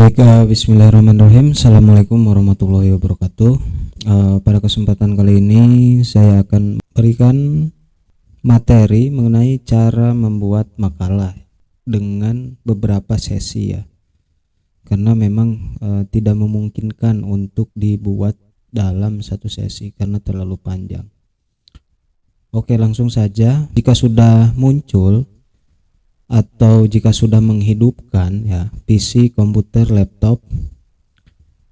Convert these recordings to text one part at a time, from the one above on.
Baik, bismillahirrahmanirrahim. Assalamualaikum warahmatullahi wabarakatuh. Pada kesempatan kali ini saya akan berikan materi mengenai cara membuat makalah dengan beberapa sesi ya. Karena memang tidak memungkinkan untuk dibuat dalam satu sesi karena terlalu panjang. Oke, langsung saja. Jika sudah muncul atau jika sudah menghidupkan ya PC, komputer, laptop,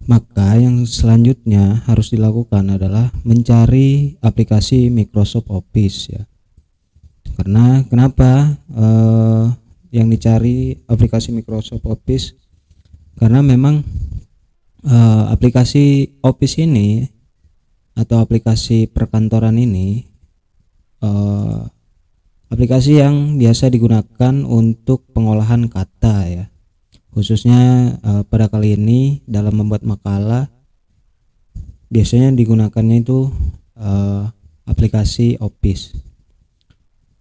maka yang selanjutnya harus dilakukan adalah mencari aplikasi Microsoft Office ya. Karena kenapa yang dicari aplikasi Microsoft Office? Karena memang aplikasi Office ini atau aplikasi perkantoran ini aplikasi yang biasa digunakan untuk pengolahan kata ya, khususnya pada kali ini dalam membuat makalah biasanya digunakannya itu aplikasi Office.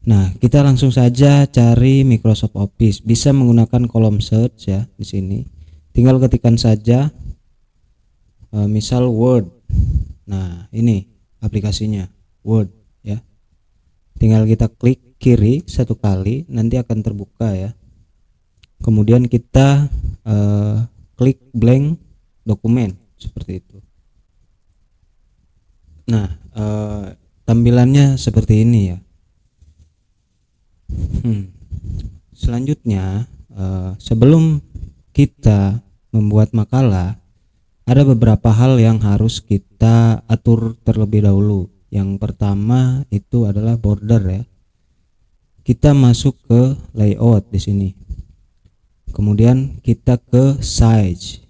Nah, kita langsung saja cari Microsoft Office. Bisa menggunakan kolom search ya di sini. Tinggal ketikkan saja misal Word. Nah, ini aplikasinya Word ya. Tinggal kita klik kiri satu kali, nanti akan terbuka ya. Kemudian kita klik blank dokumen seperti itu. Nah, tampilannya seperti ini ya. Selanjutnya sebelum kita membuat makalah, ada beberapa hal yang harus kita atur terlebih dahulu. Yang pertama itu adalah border ya. Kita masuk ke layout di sini. Kemudian kita ke size.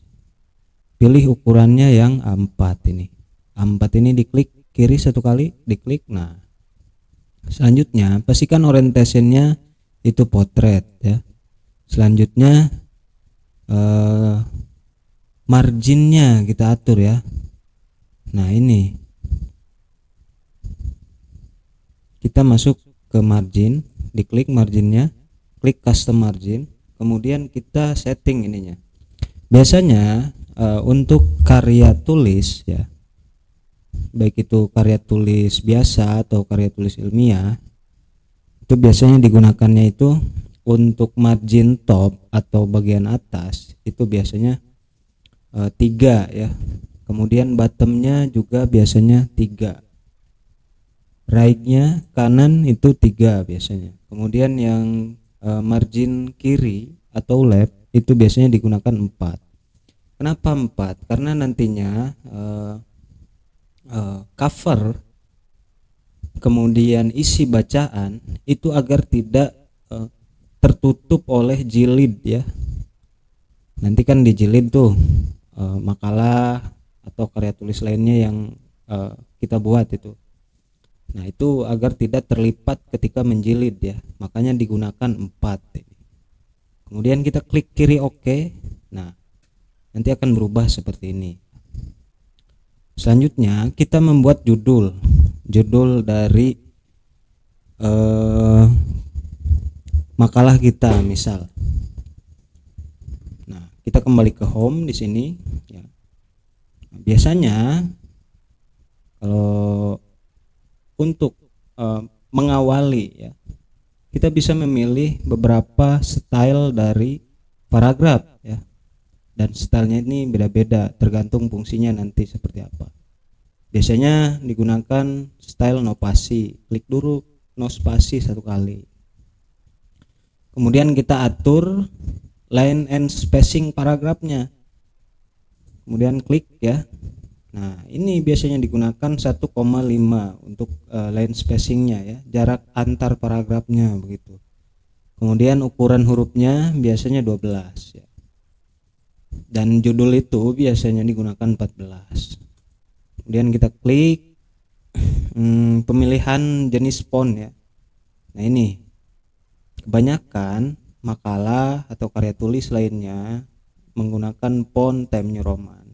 Pilih ukurannya yang A4 ini. A4 ini diklik kiri satu kali, diklik. Nah, selanjutnya pastikan orientasinya itu potret ya. Selanjutnya marginnya kita atur ya. Nah, ini kita masuk ke margin, diklik marginnya, klik custom margin, kemudian kita setting ininya. Biasanya untuk karya tulis ya, baik itu karya tulis biasa atau karya tulis ilmiah, itu biasanya digunakannya itu untuk margin top atau bagian atas itu biasanya 3 ya. Kemudian bottomnya juga biasanya 3. Right-nya kanan itu 3 biasanya. Kemudian yang margin kiri atau left itu biasanya digunakan 4. Kenapa 4? Karena nantinya cover kemudian isi bacaan itu agar tidak tertutup oleh jilid ya. Nanti kan di jilid tuh makalah atau karya tulis lainnya yang kita buat itu. Nah, itu agar tidak terlipat ketika menjilid ya, makanya digunakan 4. Kemudian kita klik kiri OK. Nah, nanti akan berubah seperti ini. Selanjutnya kita membuat judul dari makalah kita misal. Nah, kita kembali ke home di sini ya. Biasanya kalau untuk mengawali ya, kita bisa memilih beberapa style dari paragraf ya, dan stylenya ini beda-beda tergantung fungsinya nanti seperti apa. Biasanya digunakan style no spasi, klik dulu no spasi satu kali, kemudian kita atur line and spacing paragrafnya, kemudian klik ya. Nah, ini biasanya digunakan 1,5 untuk line spacingnya ya, jarak antar paragrafnya begitu. Kemudian ukuran hurufnya biasanya 12 ya. Dan judul itu biasanya digunakan 14. Kemudian kita klik pemilihan jenis font ya. Nah, ini kebanyakan makalah atau karya tulis lainnya menggunakan font Times New Roman.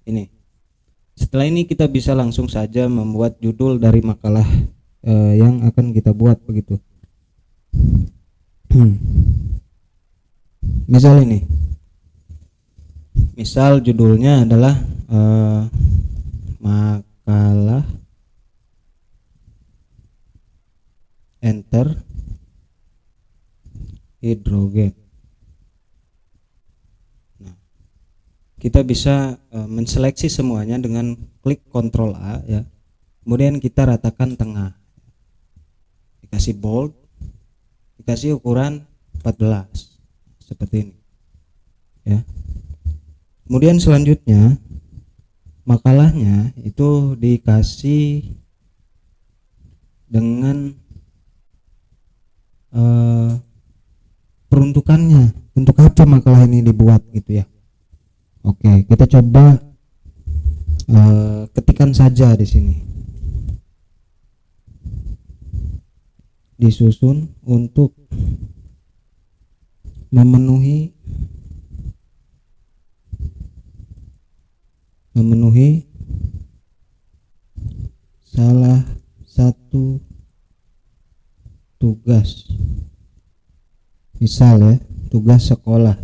Ini. Setelah ini kita bisa langsung saja membuat judul dari makalah yang akan kita buat begitu. Misal ini, misal judulnya adalah makalah enter hidrogen. Nah, kita bisa menseleksi semuanya dengan klik Ctrl A ya. Kemudian kita ratakan tengah. Dikasih bold, dikasih ukuran 14 seperti ini. Ya. Kemudian selanjutnya makalahnya itu dikasih dengan peruntukannya, untuk apa makalah ini dibuat gitu ya. Oke, kita coba ketikkan saja di sini. Disusun untuk memenuhi salah satu tugas, misal ya, tugas sekolah.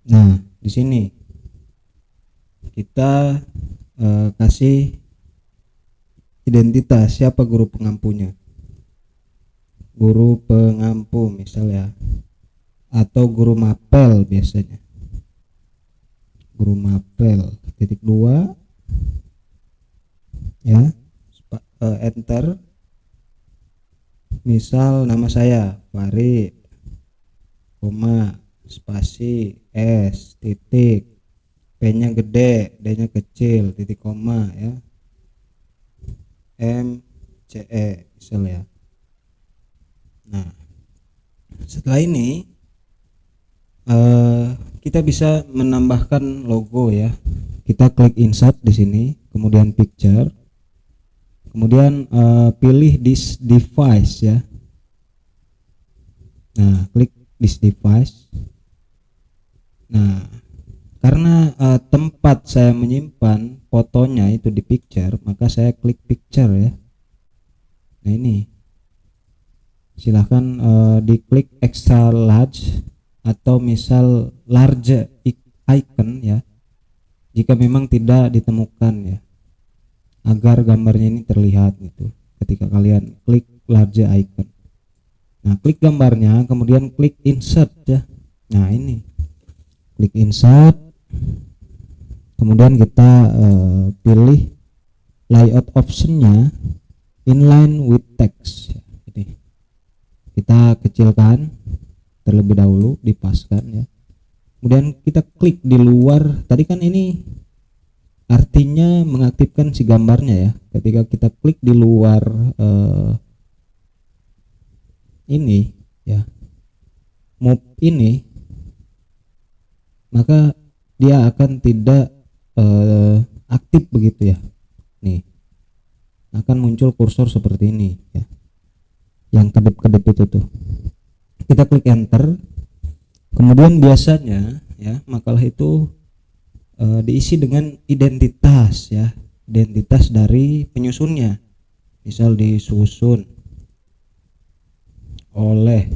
Nah, di sini kita kasih identitas, siapa guru pengampunya, guru pengampu misal ya, atau guru mapel biasanya, guru mapel titik 2 ya, enter. Misal nama saya Farid, koma, spasi, S, titik, P-nya gede, D-nya kecil, titik koma ya, M, C, E misal ya. Nah, setelah ini kita bisa menambahkan logo ya. Kita klik insert di sini, kemudian picture, kemudian pilih this device ya. Nah, klik this device. Nah, karena tempat saya menyimpan fotonya itu di picture, maka saya klik picture ya. Nah, ini silahkan diklik extra large atau misal large icon ya, jika memang tidak ditemukan ya, agar gambarnya ini terlihat gitu ketika kalian klik large icon. Nah, klik gambarnya, kemudian klik insert ya. Nah, ini klik insert, kemudian kita pilih layout optionnya inline with text ya. Ini kita kecilkan terlebih dahulu, dipaskan ya. Kemudian kita klik di luar, tadi kan ini artinya mengaktifkan si gambarnya ya. Ketika kita klik di luar ini ya, move ini, maka dia akan tidak aktif begitu ya. Nih, akan muncul kursor seperti ini ya, yang kedip-kedip itu tuh. Kita klik enter, kemudian biasanya ya makalah itu diisi dengan identitas ya, identitas dari penyusunnya. Misal disusun oleh,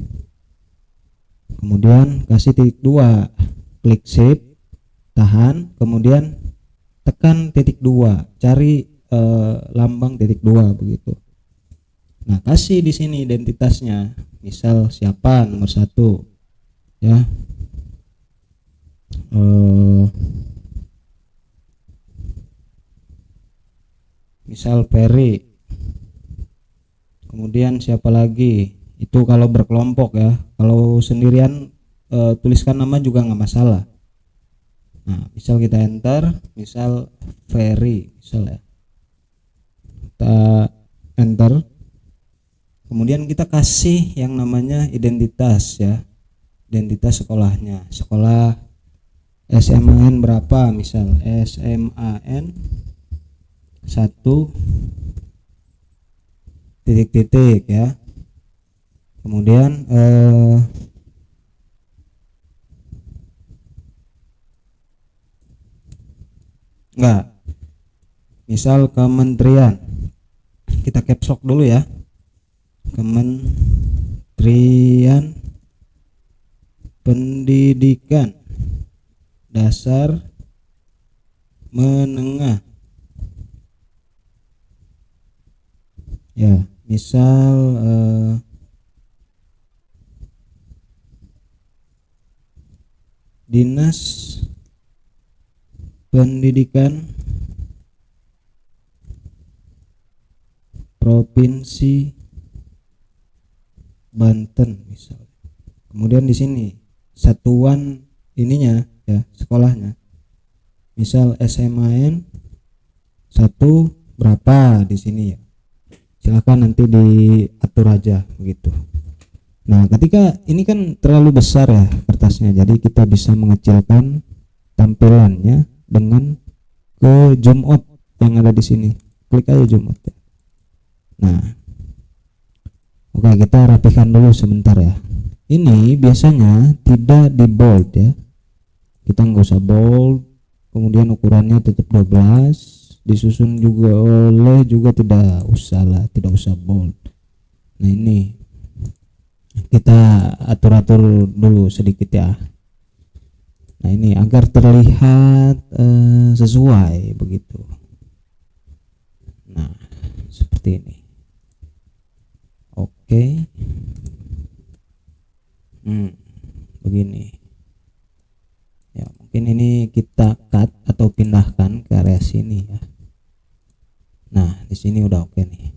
kemudian kasih titik 2, klik save, tahan, kemudian tekan titik 2, cari lambang titik 2 begitu. Nah, kasih di sini identitasnya, misal siapa nomor 1 ya, misal Ferry, kemudian siapa lagi, itu kalau berkelompok ya. Kalau sendirian tuliskan nama juga nggak masalah. Nah, misal kita enter, misal Ferry misal ya, kita enter, kemudian kita kasih yang namanya identitas ya, identitas sekolahnya, sekolah SMAN berapa, misal SMAN 1 titik-titik ya. Kemudian enggak, misal kementerian, kita caps lock dulu ya, Kementerian pendidikan dasar menengah. Ya, misal Dinas Pendidikan Provinsi Banten misal. Kemudian di sini satuan ininya ya, sekolahnya. Misal SMAN 1 berapa di sini ya. Silakan nanti diatur aja begitu. Nah, ketika ini kan terlalu besar ya kertasnya, jadi kita bisa mengecilkan tampilannya dengan ke zoom out yang ada di sini. Klik aja zoom out ya. Nah, oke, kita rapikan dulu sebentar ya. Ini biasanya tidak di bold ya. Kita nggak usah bold. Kemudian ukurannya tetap 12. Disusun juga tidak usah bold. Nah, ini kita atur-atur dulu sedikit ya. Nah, ini agar terlihat sesuai begitu. Nah, seperti ini. Oke. Begini. Ya, mungkin ini kita cut atau pindahkan ke area sini ya. Nah, di sini udah oke nih.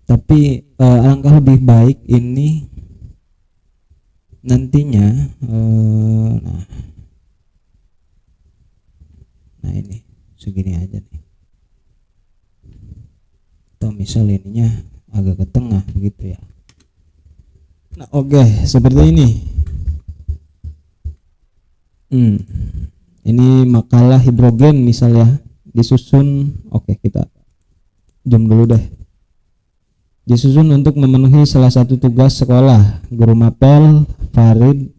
Tapi alangkah lebih baik ini nantinya nah ini segini aja nih. Atau misal ininya agak ke tengah begitu ya. Nah, oke, seperti ini. Ini makalah hidrogen misalnya disusun. Oke, kita zoom dulu deh. Disusun untuk memenuhi salah satu tugas sekolah. Guru mapel Farid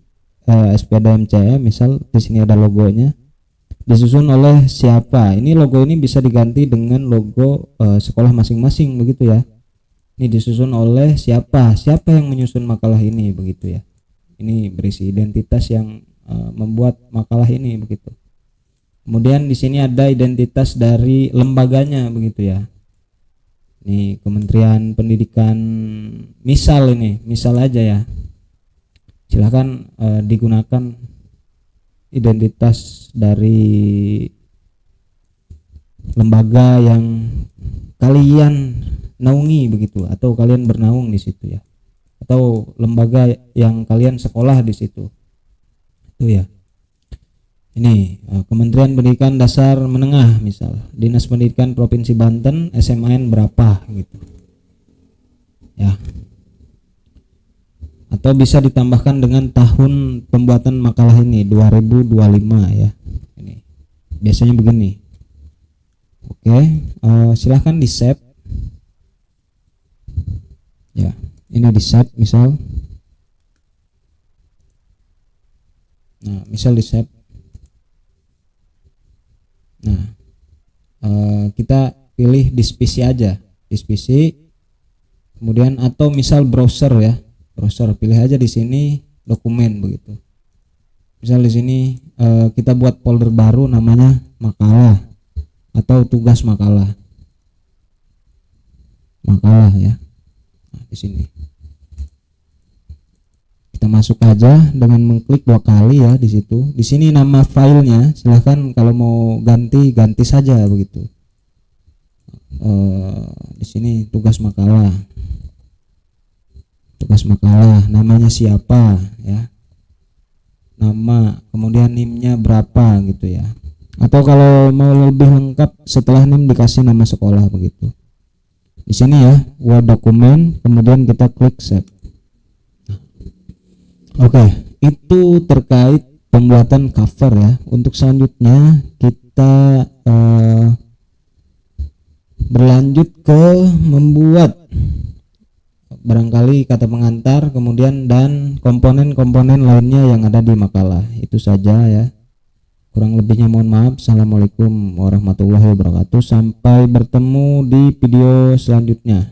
SPD MCM misal, di sini ada logonya. Disusun oleh siapa? Ini logo ini bisa diganti dengan logo sekolah masing-masing begitu ya. Ini disusun oleh siapa? Siapa yang menyusun makalah ini begitu ya. Ini berisi identitas yang membuat makalah ini begitu. Kemudian di sini ada identitas dari lembaganya begitu ya. Ini Kementerian Pendidikan misal, ini misal aja ya. Silahkan digunakan identitas dari lembaga yang kalian naungi begitu, atau kalian bernaung di situ ya, atau lembaga yang kalian sekolah di situ. Itu ya. Ini Kementerian Pendidikan Dasar Menengah misal, Dinas Pendidikan Provinsi Banten, SMAN berapa gitu ya. Atau bisa ditambahkan dengan tahun pembuatan makalah ini 2025 ya. Ini biasanya begini. Oke, silahkan di save ya. Ini di save misal. Nah, misal di save. Nah, kita pilih dispisi aja, dispisi. Kemudian atau misal browser ya, browser pilih aja di sini dokumen begitu. Misal di sini kita buat folder baru namanya makalah atau tugas makalah ya. Nah, di sini kita masuk aja dengan mengklik 2 kali ya di situ. Di sini nama filenya silahkan kalau mau ganti saja begitu. Di sini tugas makalah, namanya siapa ya, nama, kemudian NIM-nya berapa gitu ya. Atau kalau mau lebih lengkap setelah NIM dikasih nama sekolah begitu. Di sini ya, Word dokumen, kemudian kita klik save. Oke, itu terkait pembuatan cover ya. Untuk selanjutnya kita berlanjut ke membuat barangkali kata pengantar, kemudian dan komponen-komponen lainnya yang ada di makalah. Itu saja ya. Kurang lebihnya mohon maaf. Assalamualaikum warahmatullahi wabarakatuh. Sampai bertemu di video selanjutnya.